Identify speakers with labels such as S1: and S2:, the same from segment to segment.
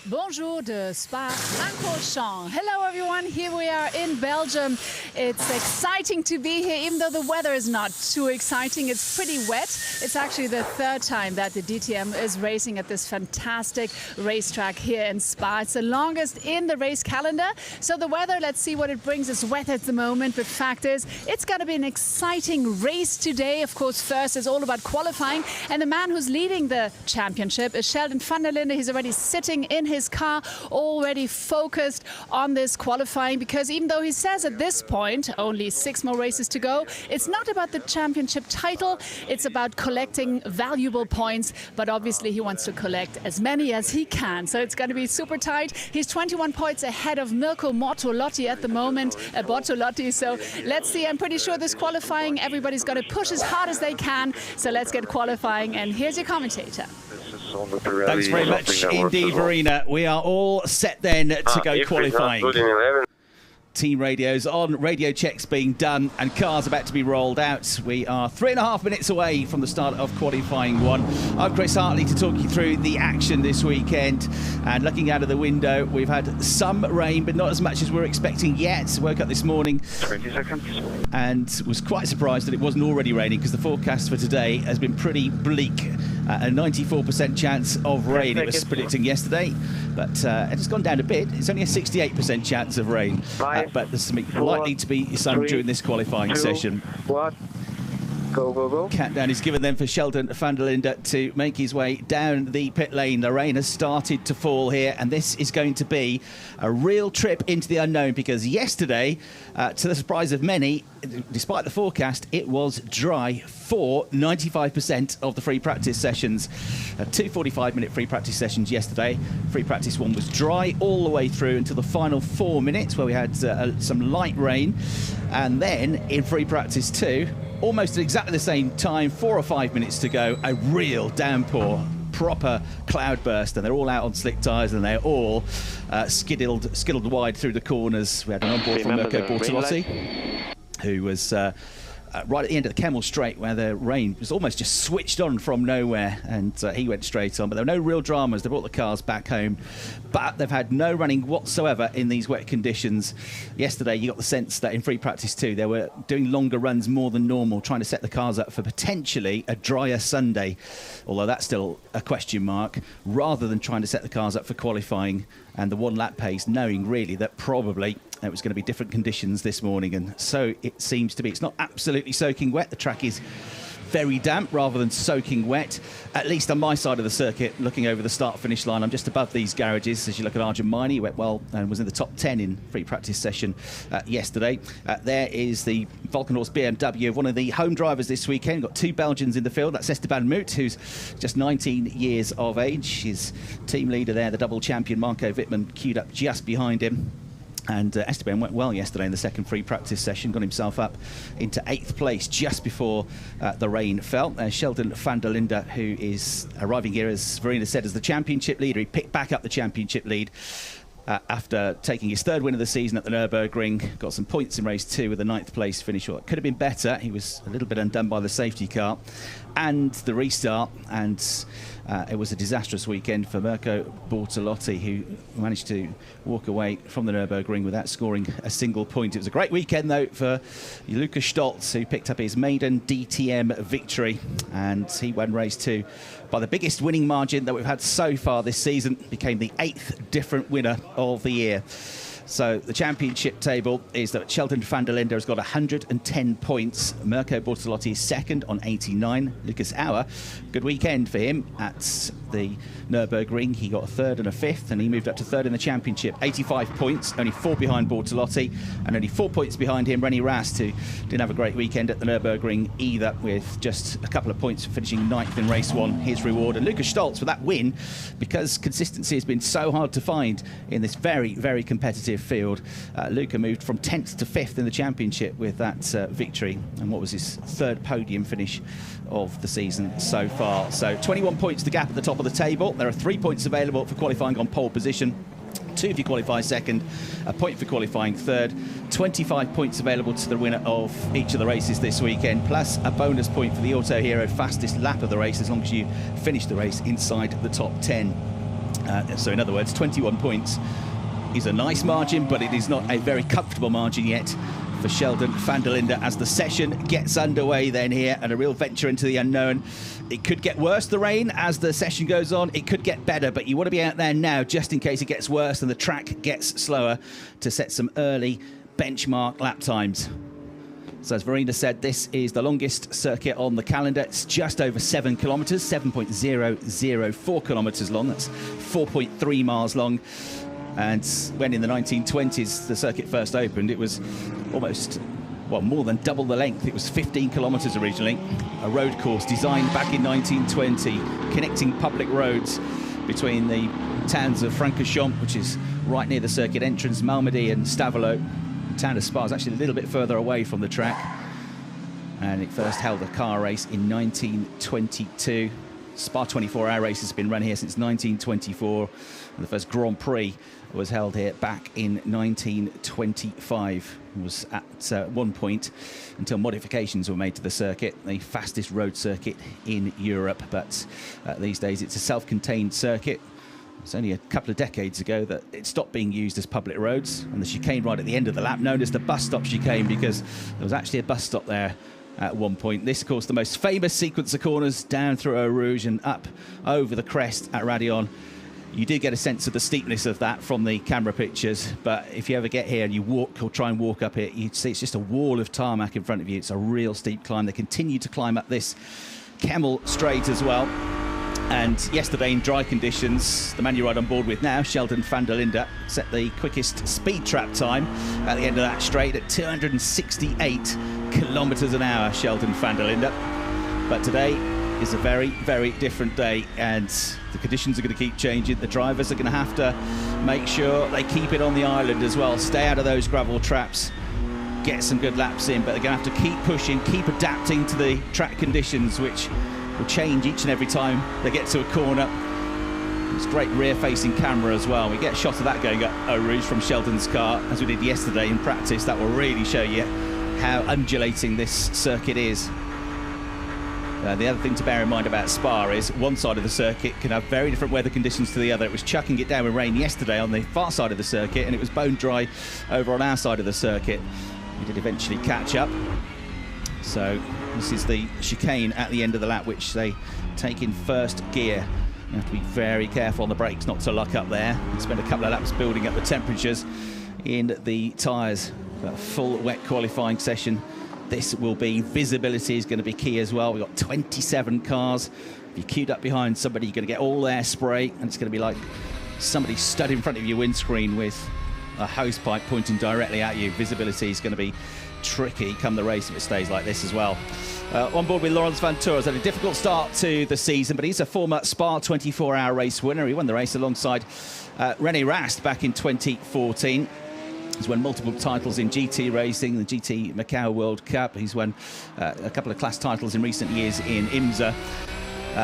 S1: Bonjour de Spa-Francorchamps. Hello everyone, here we are in Belgium. It's exciting to be here, even though the weather is not too exciting. It's pretty wet. It's actually the third time that the DTM is racing at this fantastic racetrack here in Spa. It's the longest in the race calendar. So the weather, let's see what it brings. It's wet at the moment, but fact is, it's going to be an exciting race today. Of course, first is all about qualifying. And the man who's leading the championship is Sheldon van der Linde. He's already sitting in his car, already focused on this qualifying, because even though he says at this point only 6 more races to go, it's not about the championship title, it's about collecting valuable points, but obviously he wants to collect as many as he can, so it's going to be super tight. He's 21 points ahead of Mirko Bortolotti at the moment, so let's see. I'm pretty sure this qualifying, everybody's going to push as hard as they can, so let's get qualifying, and here's your commentator.
S2: Thanks very much indeed, Verena. We are all set then to go qualifying. Team radios on, radio checks being done, and cars about to be rolled out. We are 3.5 minutes away from the start of qualifying 1. I'm Chris Hartley to talk you through the action this weekend. And looking out of the window, we've had some rain, but not as much as we're expecting yet. Woke up this morning
S3: 20 seconds.
S2: And was quite surprised that it wasn't already raining, because the forecast for today has been pretty bleak. A 94% chance of rain it was predicting yesterday, but it has gone down a bit. It's only a 68% chance of rain, but there's likely to be some during this qualifying session.
S3: What? Go, go, go.
S2: Countdown is given then for Sheldon van der Linde to make his way down the pit lane. The rain has started to fall here, and this is going to be a real trip into the unknown, because yesterday, to the surprise of many, despite the forecast, it was dry for 95% of the free practice sessions. 2 45-minute free practice sessions yesterday. Free practice 1 was dry all the way through until the final 4 minutes, where we had some light rain. And then in free practice 2, almost at exactly the same time, 4 or 5 minutes to go, a real downpour, proper cloudburst, and they're all out on slick tyres, and they're all skiddled wide through the corners. We had an onboard from Mirko Bortolotti, who was right at the end of the Kemmel Straight, where the rain was almost just switched on from nowhere, and he went straight on. But there were no real dramas. They brought the cars back home, but they've had no running whatsoever in these wet conditions. Yesterday, you got the sense that in free practice 2, they were doing longer runs more than normal, trying to set the cars up for potentially a drier Sunday, although that's still a question mark, rather than trying to set the cars up for qualifying and the 1 lap pace, knowing really that probably it was going to be different conditions this morning. And so it seems to be. It's not absolutely soaking wet. The track is very damp rather than soaking wet, at least on my side of the circuit. Looking over the start-finish line, I'm just above these garages. As you look at Arjun Miney, he went well and was in the top 10 in free practice session yesterday. There is the Valkenhorst BMW of one of the home drivers this weekend. Got 2 Belgians in the field. That's Esteban Moot, who's just 19 years of age. His team leader there, the double champion Marco Wittmann, queued up just behind him. And Esteban went well yesterday in the second free practice session, got himself up into 8th place just before the rain fell. Sheldon van der Linde, who is arriving here, as Verena said, as the championship leader. He picked back up the championship lead after taking his 3rd win of the season at the Nürburgring. Got some points in race 2 with a 9th place finish. Well, it could have been better. He was a little bit undone by the safety car and the restart, and it was a disastrous weekend for Mirko Bortolotti, who managed to walk away from the Nürburgring without scoring a single point. It was a great weekend, though, for Lukas Stolz, who picked up his maiden DTM victory, and he won race 2 by the biggest winning margin that we've had so far this season. Became the 8th different winner of the year. So the championship table is that Sheldon van der Linde has got 110 points. Mirko Bortolotti is 2nd on 89. Lucas Auer, good weekend for him at the Nürburgring. He got a 3rd and a 5th, and he moved up to 3rd in the championship. 85 points, only 4 behind Bortolotti, and only 4 points behind him, Rennie Rast, who didn't have a great weekend at the Nürburgring either, with just a couple of points for finishing 9th in race 1, his reward. And Lukas Stolz for that win, because consistency has been so hard to find in this very, very competitive field. Luca moved from 10th to 5th in the championship with that victory, and what was his 3rd podium finish of the season so far. So 21 points the gap at the top of the table. There are 3 points available for qualifying on pole position, 2 if you qualify 2nd, a point for qualifying 3rd, 25 points available to the winner of each of the races this weekend, plus a bonus point for the Auto Hero fastest lap of the race, as long as you finish the race inside the top 10. So in other words, 21 points is a nice margin, but it is not a very comfortable margin yet for Sheldon van der Linde as the session gets underway then here, and a real venture into the unknown. It could get worse, the rain, as the session goes on. It could get better, but you want to be out there now just in case it gets worse and the track gets slower to set some early benchmark lap times. So as Verena said, this is the longest circuit on the calendar. It's just over 7 kilometres, 7.004 kilometres long. That's 4.3 miles long. And when in the 1920s the circuit first opened, it was almost, well, more than double the length. It was 15 kilometres originally. A road course designed back in 1920, connecting public roads between the towns of Spa-Francorchamps, which is right near the circuit entrance, Malmedy and Stavelot. The town of Spa is actually a little bit further away from the track. And it first held a car race in 1922. Spa 24-hour race has been run here since 1924. And the first Grand Prix was held here back in 1925. It was at one point, until modifications were made to the circuit, the fastest road circuit in Europe. But these days it's a self-contained circuit. It's only a couple of decades ago that it stopped being used as public roads, and the chicane right at the end of the lap, known as the bus stop chicane, because there was actually a bus stop there at one point. This, of course, the most famous sequence of corners down through Eau Rouge and up over the crest at Raidillon. You do get a sense of the steepness of that from the camera pictures, but if you ever get here and you walk or try and walk up it, you'd see it's just a wall of tarmac in front of you. It's a real steep climb. They continue to climb up this Camel Straight as well. And yesterday in dry conditions, the man you ride on board with now, Sheldon van der Linde, set the quickest speed trap time at the end of that straight at 268 kilometres an hour, Sheldon van der Linde. But today is a very, very different day, and the conditions are going to keep changing. The drivers are going to have to make sure they keep it on the island as well, stay out of those gravel traps, get some good laps in, but they're going to have to keep pushing, keep adapting to the track conditions, which will change each and every time they get to a corner. It's great rear-facing camera as well. We get a shot of that going up Eau Rouge from Sheldon's car, as we did yesterday in practice. That will really show you how undulating this circuit is. The other thing to bear in mind about Spa is one side of the circuit can have very different weather conditions to the other. It was chucking it down with rain yesterday on the far side of the circuit, and it was bone dry over on our side of the circuit. We did eventually catch up. So this is the chicane at the end of the lap, which they take in first gear. You have to be very careful on the brakes not to lock up there, and spend a couple of laps building up the temperatures in the tyres. A full wet qualifying session. This will be, visibility is going to be key as well. We've got 27 cars. If you're queued up behind somebody, you're going to get all their spray, and it's going to be like somebody stood in front of your windscreen with a hose pipe pointing directly at you. Visibility is going to be tricky come the race if it stays like this as well. On board with Laurens Vanthoor has had a difficult start to the season, but he's a former Spa 24-hour race winner. He won the race alongside René Rast back in 2014. He's won multiple titles in GT racing, the GT Macau World Cup. He's won a couple of class titles in recent years in IMSA.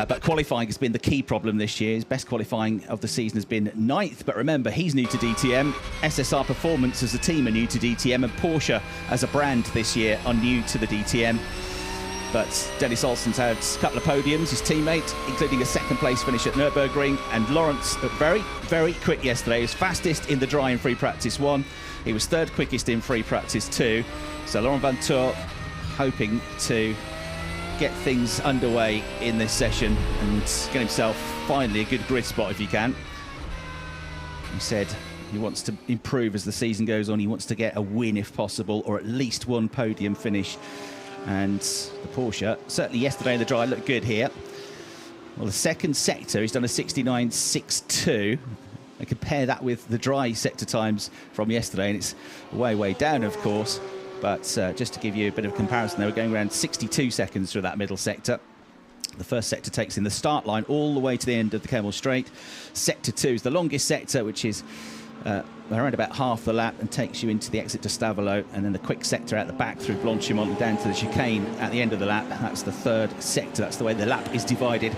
S2: But qualifying has been the key problem this year. His best qualifying of the season has been 9th. But remember, he's new to DTM. SSR Performance as a team are new to DTM. And Porsche as a brand this year are new to the DTM. But Dennis Olsen's had a couple of podiums, his teammate, including a second-place finish at Nürburgring. And Laurens, very, very quick yesterday. He was fastest in the dry in free practice 1. He was third quickest in free practice 2. So Laurens Vanthoor hoping to get things underway in this session and get himself finally a good grid spot if he can. He said he wants to improve as the season goes on. He wants to get a win if possible, or at least one podium finish. And the Porsche, certainly yesterday in the dry, looked good here. Well, the second sector, he's done a 69.62. And compare that with the dry sector times from yesterday, and it's way, way down, of course. But just to give you a bit of comparison, they were going around 62 seconds through that middle sector. The first sector takes in the start line all the way to the end of the Camel Straight. Sector 2 is the longest sector, which is around about half the lap, and takes you into the exit to Stavelot. And then the quick sector out the back through Blanchimont and down to the chicane at the end of the lap. That's the third sector. That's the way the lap is divided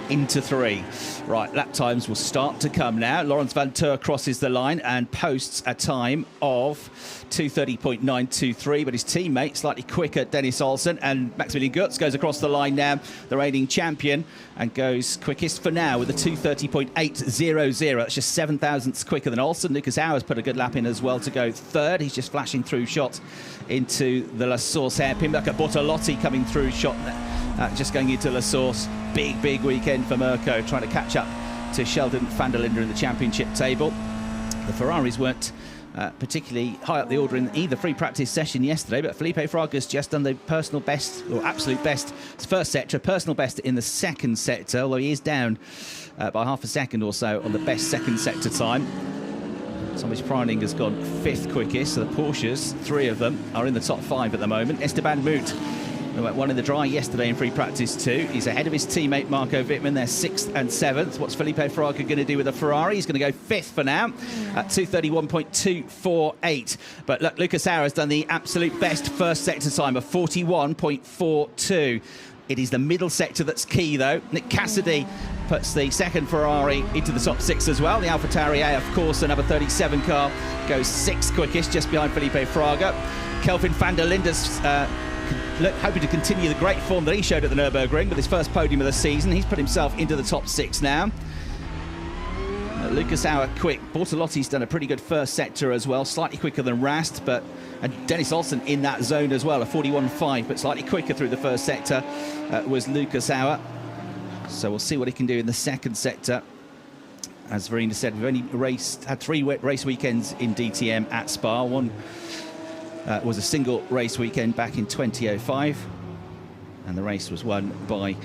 S2: into 3. Right, lap times will start to come now. Laurens Vanthoor crosses the line and posts a time of 2:30.923, but his teammate slightly quicker, Dennis Olsen, and Maximilian Gutz goes across the line now, the reigning champion, and goes quickest for now with a 2:30.800. That's just 7 thousandths quicker than Olsen. Lucas Auer's put a good lap in as well to go third. He's just flashing through shot into the La Source hairpin. Look at Bortolotti coming through shot, just going into La Source. Big weekend for Mirko, trying to catch up to Sheldon van der Linde in the championship table. The Ferraris weren't particularly high up the order in either free practice session yesterday, but Felipe Fraga's just done the personal best, or absolute best, first sector, personal best in the second sector, although he is down by half a second or so on the best second sector time. Thomas Preining has gone 5th quickest, so the Porsches, 3 of them, are in the top 5 at the moment. Esteban Moot, who went 1 in the dry yesterday in free practice 2. He's ahead of his teammate Marco Wittmann. They're 6th and 7th. What's Felipe Fraga going to do with the Ferrari? He's going to go 5th for now at 2:31.248. But look, Lucas Auer has done the absolute best first sector time of 41.42. It is the middle sector that's key, though. Nick Cassidy puts the second Ferrari into the top 6 as well. The AlphaTauri, of course, another 37 car, goes 6th quickest, just behind Felipe Fraga. Kelvin van der Linde's hoping to continue the great form that he showed at the Nürburgring with his first podium of the season. He's put himself into the top 6 now. Lucas Auer quick. Bortolotti's done a pretty good first sector as well, slightly quicker than Rast, and Dennis Olsen in that zone as well, a 41.5, but slightly quicker through the first sector was Lucas Auer. So we'll see what he can do in the second sector. As Verena said, we've only had 3 race weekends in DTM at Spa. One was a single race weekend back in 2005, and the race was won by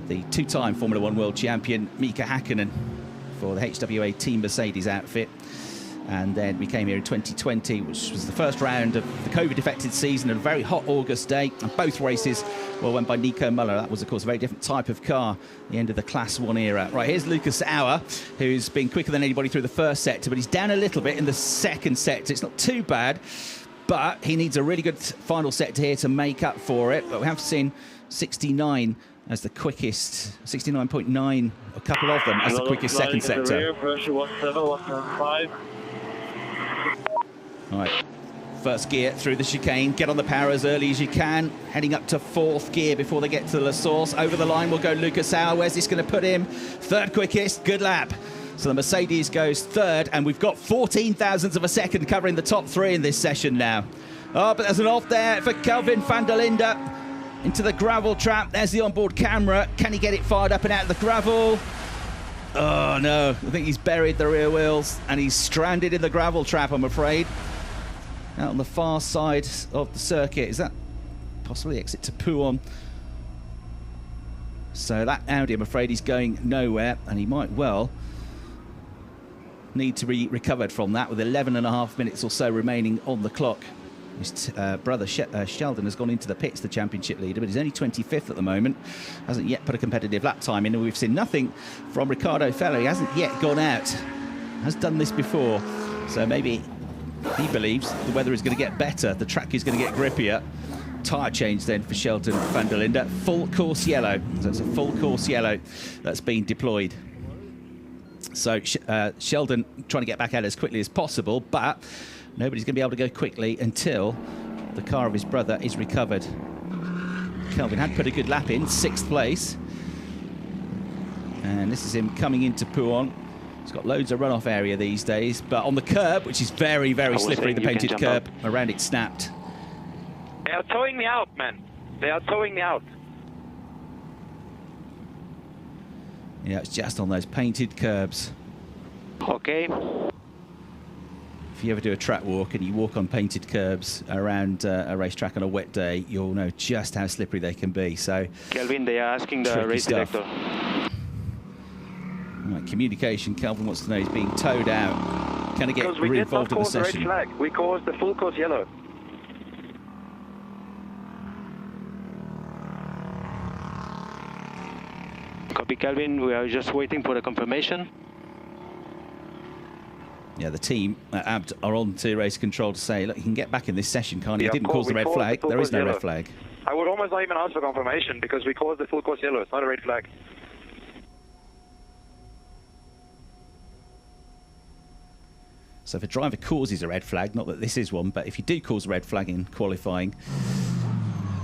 S2: the 2-time Formula 1 world champion Mika Häkkinen for the HWA Team Mercedes outfit. And then we came here in 2020, which was the first round of the COVID-affected season, a very hot August day, and both races were won by Nico Muller. That was, of course, a very different type of car, the end of the Class 1 era. Right, here's Lucas Auer, who's been quicker than anybody through the first sector, but he's down a little bit in the second sector. It's not too bad, but he needs a really good final sector here to make up for it. But we have seen 69 as the quickest, 69.9, a couple of them as the quickest second sector. All right, first gear through the chicane, get on the power as early as you can, heading up to 4th gear before they get to La Source. Over the line will go Lucas Auer. Where's this going to put him? 3rd quickest, good lap. So the Mercedes goes 3rd, and we've got 14 thousandths of a second covering the top 3 in this session now. Oh, but there's an off there for Kelvin van der Linde into the gravel trap. There's the onboard camera. Can he get it fired up and out of the gravel? Oh, no. I think he's buried the rear wheels, and he's stranded in the gravel trap, I'm afraid. Out on the far side of the circuit. Is that possibly exit to Pouon? So that Audi, I'm afraid, he's going nowhere, and he might well need to be recovered from that with 11.5 minutes or so remaining on the clock. His brother Sheldon has gone into the pits, the championship leader, but he's only 25th at the moment. Hasn't yet put a competitive lap time in, and we've seen nothing from Ricardo Feller. He hasn't yet gone out. Has done this before, so maybe he believes the weather is going to get better, the track is going to get grippier. Tyre change then for Sheldon van der Linde. Full course yellow. So it's a full course yellow that's been deployed. So Sheldon trying to get back out as quickly as possible, but nobody's going to be able to go quickly until the car of his brother is recovered. Kelvin had put a good lap in, 6th place. And this is him coming into Pouon. He's got loads of runoff area these days, but on the curb, which is very, very slippery, the painted curb, around it snapped.
S3: They are towing me out, man. They are towing me out.
S2: Yeah, it's just on those painted curbs.
S3: Okay.
S2: If you ever do a track walk and you walk on painted curbs around a racetrack on a wet day, you'll know just how slippery they can be. So,
S3: Kelvin, they are asking the race director.
S2: Right, communication, Kelvin wants to know he's being towed out. Can I get involved in the session?
S3: Red flag. We caused the full course yellow.
S4: Copy, Kelvin. We are just waiting for the confirmation.
S2: Yeah, the team at ABT are on to race control to say, look, you can get back in this session, can't you? He didn't cause the red flag. There is no red flag.
S3: I would almost not even ask for confirmation because we caused the full course yellow. It's not a red flag.
S2: So if a driver causes a red flag, not that this is one, but if you do cause a red flag in qualifying,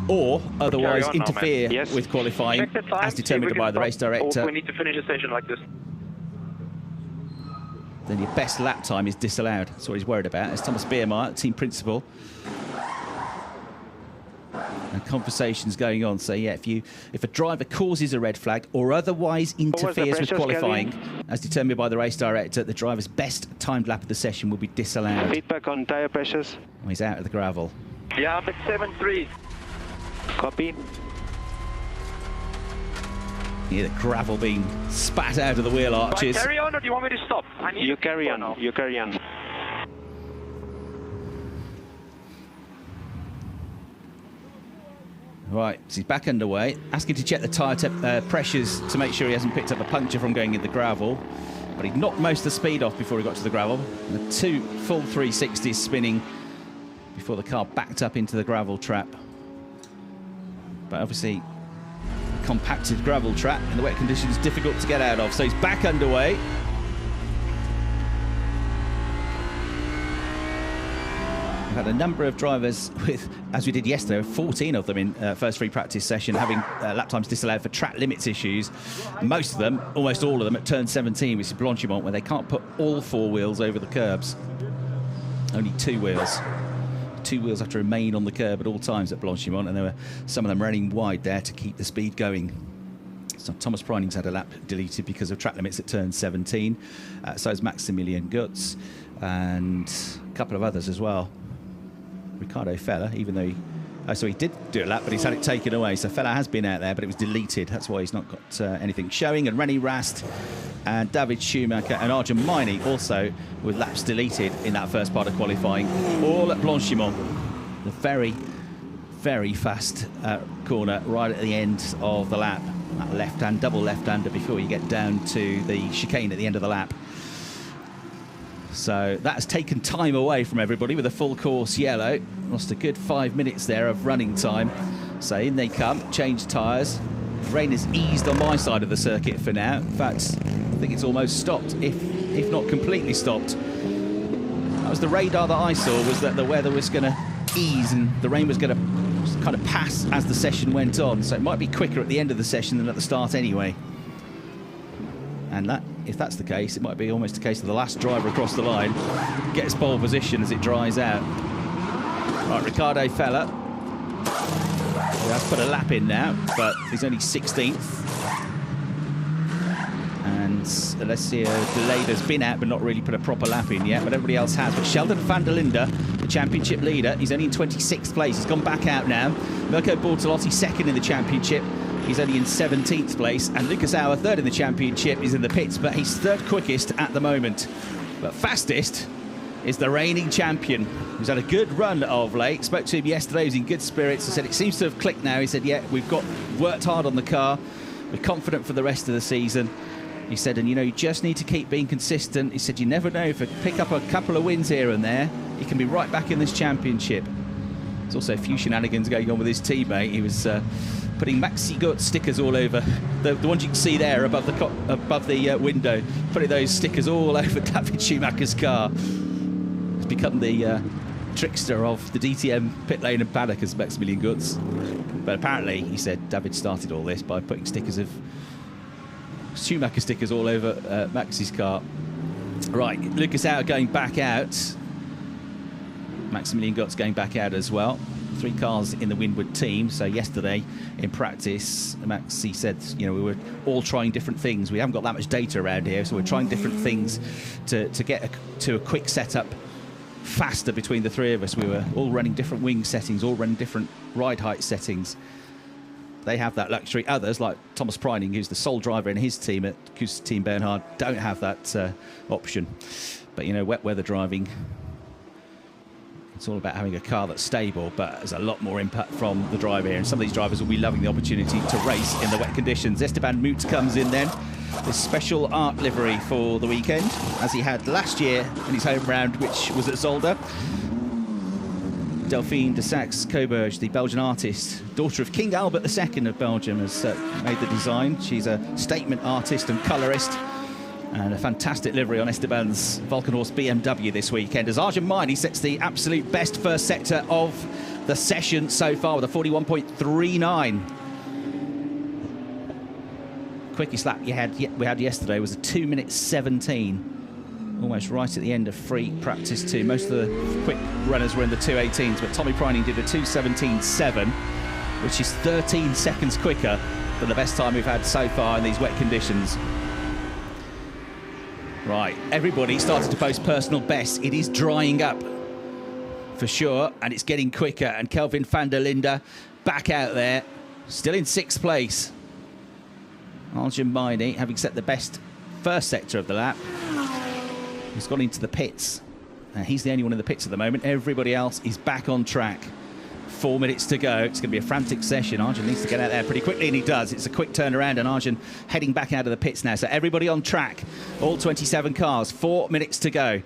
S2: or otherwise interfere with qualifying, as determined by the race director,
S3: we need to finish a session like this.
S2: then your best lap time is disallowed. That's what he's worried about. It's Thomas Biermeyer, team principal. And conversations going on. So yeah, if a driver causes a red flag or otherwise interferes with qualifying, as determined by the race director, the driver's best timed lap of the session will be disallowed.
S4: Feedback on tyre pressures.
S2: Well, he's out of the gravel.
S3: Yeah, I'm at 7.3.
S4: Copy.
S2: You hear the gravel being spat out of the wheel arches.
S3: Do I carry on or do you want me to stop?
S4: You carry on. You carry on.
S2: Right, so he's back underway. Asking to check the tyre pressures to make sure he hasn't picked up a puncture from going in the gravel. But he knocked most of the speed off before he got to the gravel. And the 2 full 360s spinning before the car backed up into the gravel trap. But obviously, a compacted gravel trap in the wet conditions, difficult to get out of. So he's back underway. We've had a number of drivers with, as we did yesterday, 14 of them in first free practice session, having lap times disallowed for track limits issues. Most of them, almost all of them, at turn 17, which is Blanchimont, where they can't put all 4 wheels over the curbs. Only 2 wheels. 2 wheels have to remain on the curb at all times at Blanchimont, and there were some of them running wide there to keep the speed going. So Thomas Preining's had a lap deleted because of track limits at turn 17. So is Maximilian Gutz and a couple of others as well. Ricardo Feller, even though he did do a lap, but he's had it taken away. So Feller has been out there, but it was deleted. That's why he's not got anything showing. And René Rast and David Schumacher and Arjun Maini also with laps deleted in that first part of qualifying, all at Blanchimont. The very, very fast corner right at the end of the lap. That left-hand, double left-hander before you get down to the chicane at the end of the lap. So that has taken time away from everybody with a full course yellow. Lost a good 5 minutes there of running time. So in they come, change tyres. Rain has eased on my side of the circuit for now. In fact, I think it's almost stopped, if not completely stopped. That was the radar that I saw, was that the weather was going to ease and the rain was going to kind of pass as the session went on. So it might be quicker at the end of the session than at the start anyway. And that, if that's the case, it might be almost a case of the last driver across the line gets pole position as it dries out. Right, Ricardo Feller. He has put a lap in now, but he's only 16th. And Alessio Delayder's been out, but not really put a proper lap in yet, but everybody else has. But Sheldon van der Linde, the championship leader, he's only in 26th place. He's gone back out now. Mirko Bortolotti second in the championship. He's only in 17th place, and Lucas Auer, third in the championship, is in the pits, but he's third quickest at the moment. But fastest is the reigning champion, who's had a good run of late. Spoke to him yesterday, he was in good spirits. I said, it seems to have clicked now. He said, yeah, we've worked hard on the car. We're confident for the rest of the season. He said, and you know, you just need to keep being consistent. He said, you never know, if you pick up a couple of wins here and there, you can be right back in this championship. There's also a few shenanigans going on with his teammate. He was putting Maxi Gutz stickers all over, the ones you can see there above the window, putting those stickers all over David Schumacher's car. He's become the trickster of the DTM pit lane and paddock as Maximilian Gutz. But apparently, he said, David started all this by putting stickers of Schumacher stickers all over Maxi's car. Right, Lucas Auer going back out. Maximilian Gutz going back out as well. 3 cars in the Winwood team. So yesterday in practice, Maxi said, you know, we were all trying different things. We haven't got that much data around here, so we're trying different things to get to a quick setup faster between the 3 of us. We were all running different wing settings, all running different ride height settings. They have that luxury. Others, like Thomas Preining, who's the sole driver in his team at Team Bernhard, don't have that option. But, you know, wet weather driving, it's all about having a car that's stable, but there's a lot more impact from the driver here. And some of these drivers will be loving the opportunity to race in the wet conditions. Esteban Moot comes in then. This special art livery for the weekend, as he had last year in his home round, which was at Zolder. Delphine de Saxe-Coburge, the Belgian artist, daughter of King Albert II of Belgium, has made the design. She's a statement artist and colourist, And a fantastic livery on Esteban's Vulcanhorse BMW this weekend, as Arjun Maini sets the absolute best first sector of the session so far with a 41.39. Quickest lap we had yesterday was a 2:17, almost right at the end of free practice 2. Most of the quick runners were in the 2:18s, but Tommy Preining did a 2:17.7, which is 13 seconds quicker than the best time we've had so far in these wet conditions. Right, everybody started to post personal bests. It is drying up for sure, and it's getting quicker. And Kelvin van der Linde back out there, still in 6th place. Arjun Maini, having set the best first sector of the lap, has gone into the pits. He's the only one in the pits at the moment. Everybody else is back on track. 4 minutes to go. It's going to be a frantic session. Arjun needs to get out there pretty quickly, and he does. It's a quick turnaround, and Arjun heading back out of the pits now. So everybody on track, all 27 cars, 4 minutes to go.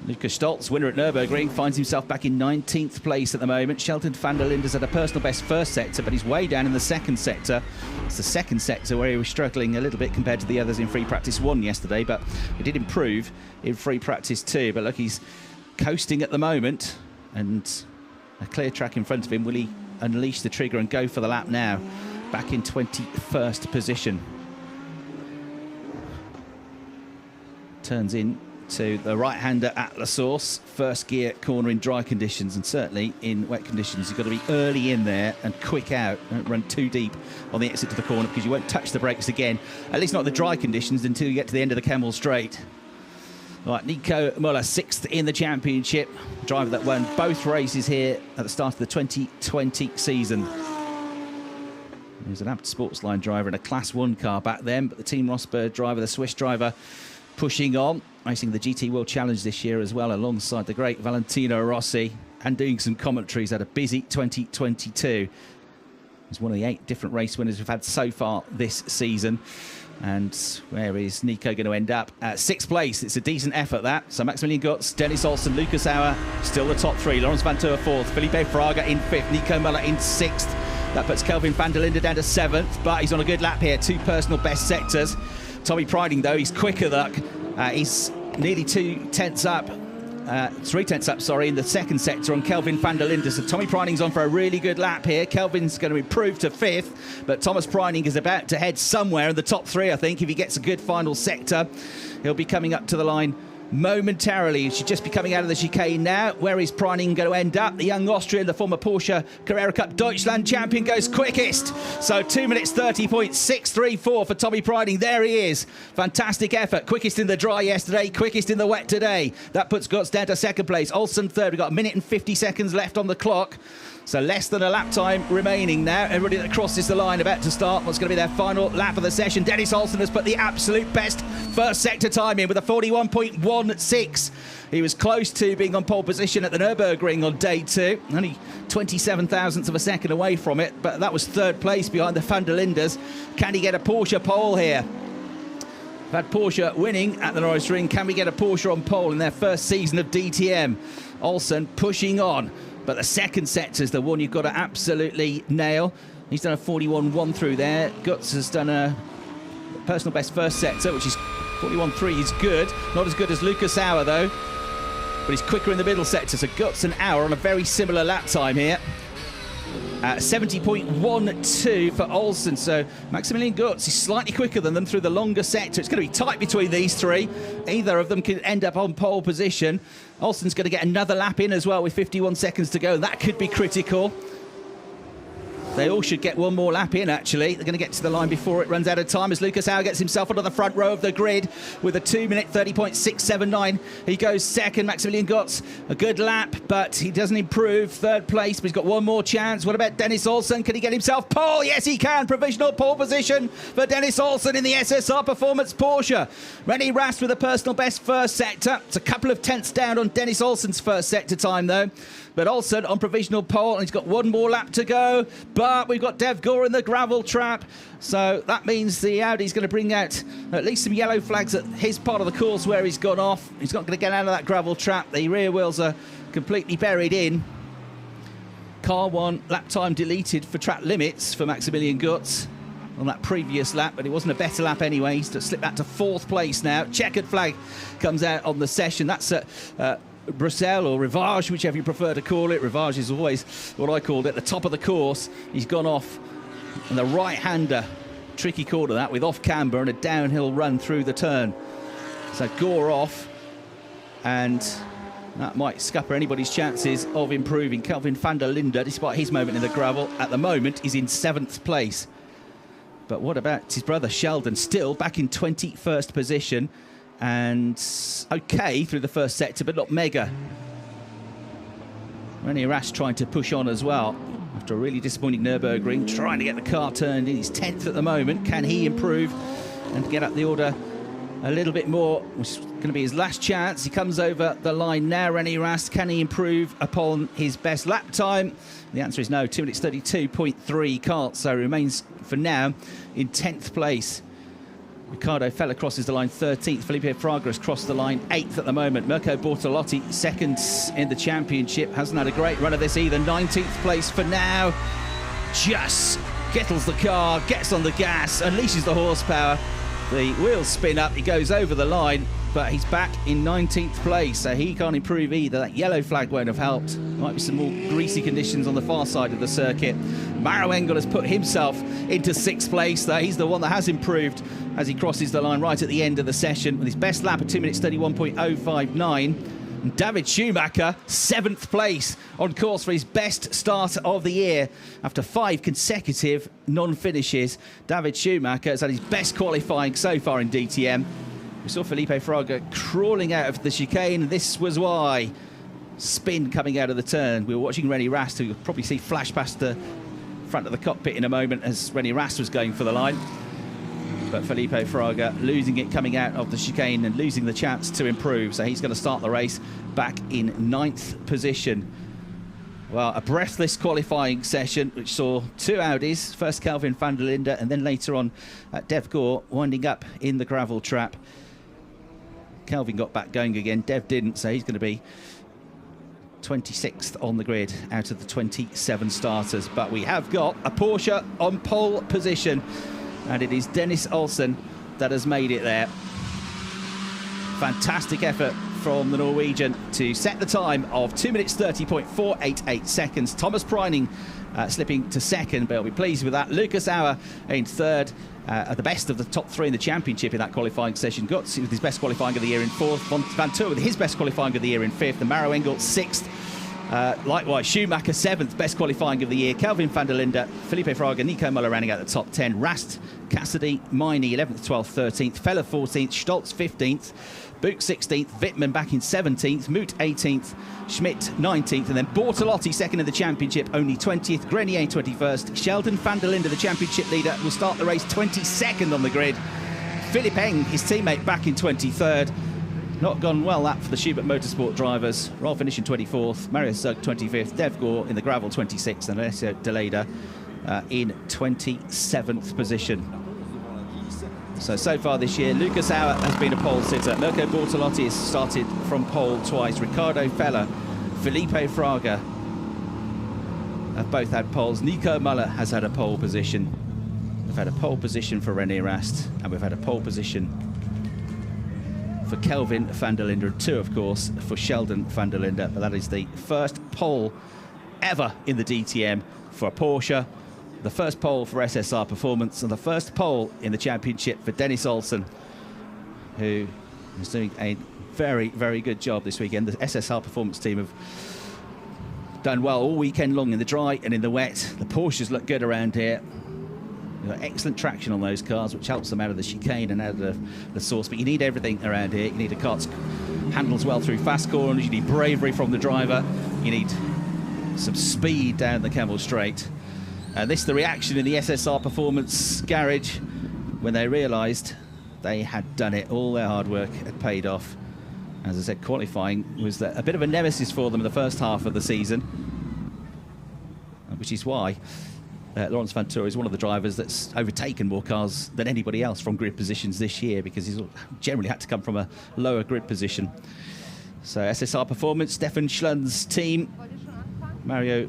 S2: Lucas Stoltz, winner at Nürburgring, finds himself back in 19th place at the moment. Shelton van der Linde's had a personal best first sector, but he's way down in the second sector. It's the second sector where he was struggling a little bit compared to the others in free practice 1 yesterday, but he did improve in free practice 2. But look, he's coasting at the moment, and a clear track in front of him. Will he unleash the trigger and go for the lap now? Back in 21st position. Turns in to the right-hander at La Source. First gear corner in dry conditions, and certainly in wet conditions you've got to be early in there and quick out. Don't run too deep on the exit to the corner, because you won't touch the brakes again, at least not the dry conditions, until you get to the end of the Kemmel Straight. Right, Nico Muller, 6th in the championship. Driver that won both races here at the start of the 2020 season. He was an Abt Sportsline driver in a Class 1 car back then, but the Team Rosberg driver, the Swiss driver, pushing on, racing the GT World Challenge this year as well, alongside the great Valentino Rossi, and doing some commentaries. Had a busy 2022. He's one of the 8 different race winners we've had so far this season. And where is Nico going to end up? 6th place. It's a decent effort, that. So Maximilian Gutz, Dennis Olsen, Lucas Auer, still the top 3. Lawrence Van Toor 4th. Felipe Fraga in 5th. Nico Muller in 6th. That puts Kelvin van der Linde down to 7th. But he's on a good lap here. 2 personal best sectors. Tommy Preining, though, he's quicker. He's nearly 2 tenths up. 3 tenths up, sorry, in the second sector on Kelvin van der Linde. So Tommy Preining's on for a really good lap here. Kelvin's going to improve to 5th, but Thomas Preining is about to head somewhere in the top 3, I think, if he gets a good final sector. He'll be coming up to the line momentarily. He should just be coming out of the chicane now. Where is Preining going to end up? The young Austrian, the former Porsche Carrera Cup Deutschland champion, goes quickest. So 2 minutes 30.634 for Tommy Preining. There he is. Fantastic effort. Quickest in the dry yesterday, quickest in the wet today. That puts Gutz down to 2nd place. Olsen 3rd. We've got 1 minute and 50 seconds left on the clock. So less than a lap time remaining now. Everybody that crosses the line about to start what's going to be their final lap of the session. Dennis Olsen has put the absolute best first sector time in with a 41.16. He was close to being on pole position at the Nürburgring on day 2. Only 27 thousandths of a second away from it, but that was 3rd place behind the Van der Lindes. Can he get a Porsche pole here? We've had Porsche winning at the Norris Ring. Can we get a Porsche on pole in their first season of DTM? Olsen pushing on. But the second sector is the one you've got to absolutely nail. He's done a 41.1 through there. Gutz has done a personal best first sector, which is 41.3. He's good. Not as good as Lucas Auer, though. But he's quicker in the middle sector. So Gutz and Auer on a very similar lap time here. 70.12 for Olsen. So Maximilian Gutz is slightly quicker than them through the longer sector. It's going to be tight between these 3. Either of them could end up on pole position. Olsen's going to get another lap in as well with 51 seconds to go. That could be critical. They all should get one more lap in, actually. They're going to get to the line before it runs out of time as Lucas Auer gets himself onto the front row of the grid with a 2 minute 30.679. He goes 2nd. Maximilian Gutz, a good lap, but he doesn't improve. 3rd place, but he's got one more chance. What about Dennis Olsen? Can he get himself pole? Yes, he can. Provisional pole position for Dennis Olsen in the SSR Performance Porsche. René Rast with a personal best first sector. It's a couple of tenths down on Dennis Olsen's first sector time, though. But Olsen on provisional pole, and he's got one more lap to go. But we've got Dev Gore in the gravel trap. So that means the Audi's going to bring out at least some yellow flags at his part of the course where he's gone off. He's not going to get out of that gravel trap. The rear wheels are completely buried in. Car 1, lap time deleted for track limits for Maximilian Gutz. on that previous lap, but it wasn't a better lap anyway. He's slipped that to 4th place now. Checkered flag comes out on the session. That's at Bruxelles or Rivage, whichever you prefer to call it. Rivage is always what I called it, the top of the course. He's gone off, and the right-hander, tricky corner that, with off camber and a downhill run through the turn. So Gore off, and that might scupper anybody's chances of improving. Kelvin van der Linde, despite his moment in the gravel, at the moment is in 7th place. But what about his brother Sheldon, still back in 21st position, and okay through the first sector, but not mega. René Rast trying to push on as well after a really disappointing Nürburgring, trying to get the car turned in. He's 10th at the moment. Can he improve and get up the order a little bit more, which is going to be his last chance? He comes over the line now, René Rast. Can he improve upon his best lap time? The answer is no. 2 minutes 32.3 can't, so remains for now in 10th place. Riccardo Fella crosses the line 13th. Felipe Fraga has crossed the line 8th at the moment. Mirko Bortolotti, 2nd in the championship. Hasn't had a great run of this either. 19th place for now. Just kettles the car, gets on the gas, unleashes the horsepower. The wheels spin up, he goes over the line, but he's back in 19th place, so he can't improve either. That yellow flag won't have helped. Might be some more greasy conditions on the far side of the circuit. Maro Engel has put himself into 6th place, though. He's the one that has improved as he crosses the line right at the end of the session with his best lap at 2 minutes 31.059. And David Schumacher, 7th place, on course for his best start of the year. After 5 consecutive non-finishes, David Schumacher has had his best qualifying so far in DTM. We saw Felipe Fraga crawling out of the chicane. This was why. Spin coming out of the turn. We were watching René Rast, who you'll probably see flash past the front of the cockpit in a moment as René Rast was going for the line. But Felipe Fraga losing it coming out of the chicane and losing the chance to improve. So he's going to start the race back in 9th position. Well, a breathless qualifying session, which saw 2 Audis, first Kelvin van der Linde and then later on Dev Gore winding up in the gravel trap. Kelvin got back going again, Dev didn't, so he's going to be 26th on the grid out of the 27 starters. But we have got a Porsche on pole position, and it is Dennis Olsen that has made it there. Fantastic effort from the Norwegian to set the time of 2 minutes 30.488 seconds. Thomas Preining slipping to 2nd, but he'll be pleased with that. Lucas Auer in 3rd, the best of the top 3 in the championship in that qualifying session. Gotts with his best qualifying of the year in 4th. Van Toor with his best qualifying of the year in 5th. And Maro Engel 6th. Likewise, Schumacher 7th, best qualifying of the year. Kelvin van der Linde, Felipe Fraga, Nico Muller rounding out the top 10. Rast, Cassidy, Miney 11th, 12th, 13th. Fella 14th, Stoltz 15th. Book 16th, Wittmann back in 17th, Moot 18th, Schmidt 19th, and then Bortolotti 2nd in the championship, only 20th, Grenier 21st. Sheldon van der Linde, the championship leader, will start the race 22nd on the grid. Philip Eng, his teammate, back in 23rd. Not gone well that for the Schubert Motorsport drivers. Rolf finishing 24th, Marius Zug 25th, Dev Gore in the gravel 26th, and Alessio Deleda in 27th position. So far this year, Lucas Auer has been a pole sitter. Mirko Bortolotti has started from pole twice. Riccardo Fella, Felipe Fraga have both had poles. Nico Muller has had a pole position. We've had a pole position for René Rast, and we've had a pole position for Kelvin van der Linde, and 2, of course, for Sheldon van der Linde. But that is the first pole ever in the DTM for a Porsche, the first pole for SSR Performance, and the first pole in the championship for Dennis Olsen, who is doing a very, very good job this weekend. The SSR Performance team have done well all weekend long in the dry and in the wet. The Porsches look good around here. They've got excellent traction on those cars, which helps them out of the chicane and out of the source. But you need everything around here. You need a car that handles well through fast corners. You need bravery from the driver. You need some speed down the Kemmel Straight. And this is the reaction in the SSR Performance garage when they realised they had done it. All their hard work had paid off. As I said, qualifying was a bit of a nemesis for them in the first half of the season, which is why Laurens Vanthoor is one of the drivers that's overtaken more cars than anybody else from grid positions this year, because he's generally had to come from a lower grid position. So SSR Performance, Stefan Schlund's team, Mario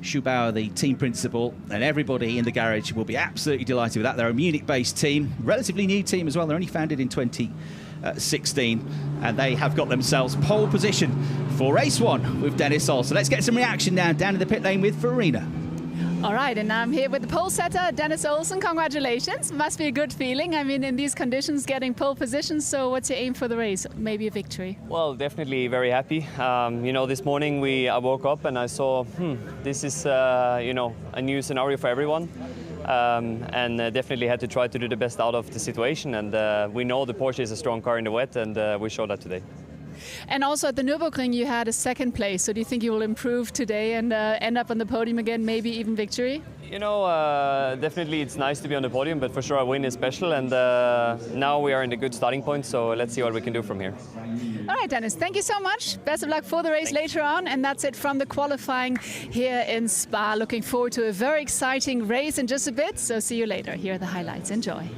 S2: Schubauer, the team principal, and everybody in the garage will be absolutely delighted with that. They're a Munich-based team, relatively new team as well. They're only founded in 2016, and they have got themselves pole position for race 1 with Dennis Oll. So let's get some reaction now down in the pit lane with Farina.
S1: All right, and I'm here with the pole setter, Dennis Olsen. Congratulations. Must be a good feeling. I mean, in these conditions, getting pole position. So what's your aim for the race? Maybe a victory?
S5: Well, definitely very happy. You know, this morning I woke up and I saw, this is, you know, a new scenario for everyone. And definitely had to try to do the best out of the situation. And we know the Porsche is a strong car in the wet, and we showed that today.
S1: And also at the Nürburgring, you had a second place. So do you think you will improve today and end up on the podium again, maybe even victory?
S5: You know, definitely it's nice to be on the podium, but for sure a win is special. And now we are in a good starting point, so let's see what we can do from here.
S1: All right, Dennis, thank you so much. Best of luck for the race later on. And that's it from the qualifying here in Spa. Looking forward to a very exciting race in just a bit. So see you later. Here are the highlights. Enjoy.